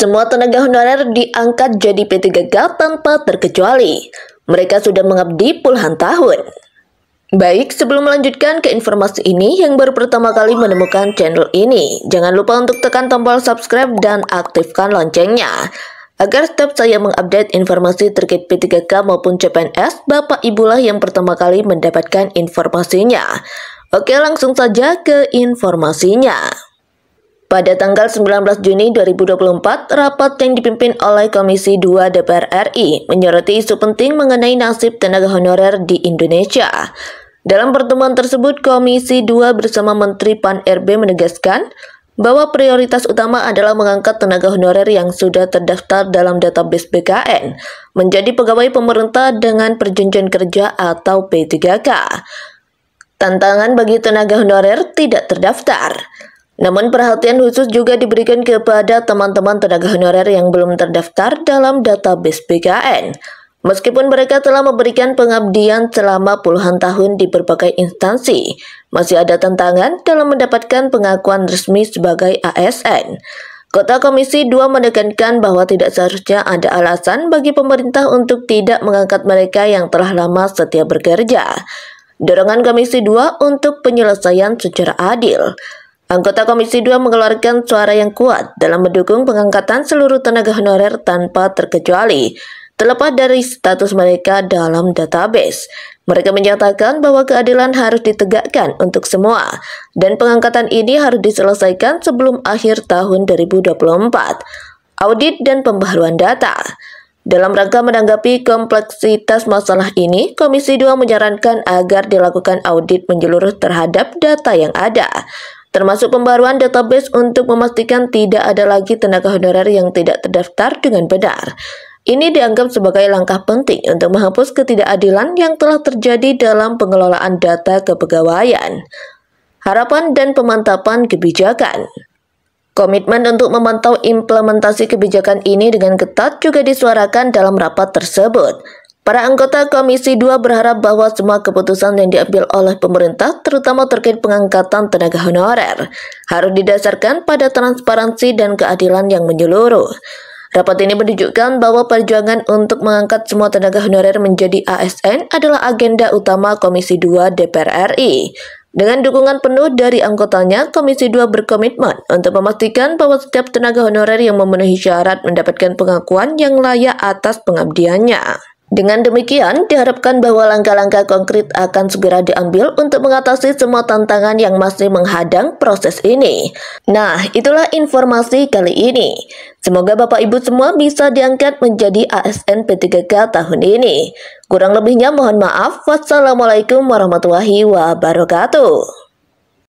Semua tenaga honorer diangkat jadi P3K tanpa terkecuali. Mereka sudah mengabdi puluhan tahun. Baik, sebelum melanjutkan ke informasi ini, yang baru pertama kali menemukan channel ini, jangan lupa untuk tekan tombol subscribe dan aktifkan loncengnya, agar setiap saya mengupdate informasi terkait P3K maupun CPNS, Bapak Ibulah yang pertama kali mendapatkan informasinya. Oke, langsung saja ke informasinya. Pada tanggal 19 Juni 2024, rapat yang dipimpin oleh Komisi 2 DPR RI menyoroti isu penting mengenai nasib tenaga honorer di Indonesia. Dalam pertemuan tersebut, Komisi 2 bersama Menteri PAN-RB menegaskan bahwa prioritas utama adalah mengangkat tenaga honorer yang sudah terdaftar dalam database BKN menjadi pegawai pemerintah dengan perjanjian kerja atau P3K. Tantangan bagi tenaga honorer tidak terdaftar. Namun perhatian khusus juga diberikan kepada teman-teman tenaga honorer yang belum terdaftar dalam database BKN. Meskipun mereka telah memberikan pengabdian selama puluhan tahun di berbagai instansi, masih ada tantangan dalam mendapatkan pengakuan resmi sebagai ASN. Kota Komisi 2 menekankan bahwa tidak seharusnya ada alasan bagi pemerintah untuk tidak mengangkat mereka yang telah lama setia bekerja. Dorongan Komisi 2 untuk penyelesaian secara adil. Anggota Komisi 2 mengeluarkan suara yang kuat dalam mendukung pengangkatan seluruh tenaga honorer tanpa terkecuali, terlepas dari status mereka dalam database. Mereka menyatakan bahwa keadilan harus ditegakkan untuk semua, dan pengangkatan ini harus diselesaikan sebelum akhir tahun 2024. Audit dan pembaharuan data. Dalam rangka menanggapi kompleksitas masalah ini, Komisi 2 menyarankan agar dilakukan audit menyeluruh terhadap data yang ada, termasuk pembaruan database untuk memastikan tidak ada lagi tenaga honorer yang tidak terdaftar dengan benar. Ini dianggap sebagai langkah penting untuk menghapus ketidakadilan yang telah terjadi dalam pengelolaan data kepegawaian. Harapan dan pemantapan kebijakan. Komitmen untuk memantau implementasi kebijakan ini dengan ketat juga disuarakan dalam rapat tersebut. Para anggota Komisi 2 berharap bahwa semua keputusan yang diambil oleh pemerintah, terutama terkait pengangkatan tenaga honorer, harus didasarkan pada transparansi dan keadilan yang menyeluruh. Rapat ini menunjukkan bahwa perjuangan untuk mengangkat semua tenaga honorer menjadi ASN adalah agenda utama Komisi 2 DPR RI. Dengan dukungan penuh dari anggotanya, Komisi 2 berkomitmen untuk memastikan bahwa setiap tenaga honorer yang memenuhi syarat mendapatkan pengakuan yang layak atas pengabdiannya. Dengan demikian, diharapkan bahwa langkah-langkah konkret akan segera diambil untuk mengatasi semua tantangan yang masih menghadang proses ini. Nah, itulah informasi kali ini. Semoga Bapak Ibu semua bisa diangkat menjadi ASN P3K tahun ini. Kurang lebihnya mohon maaf. Wassalamualaikum warahmatullahi wabarakatuh.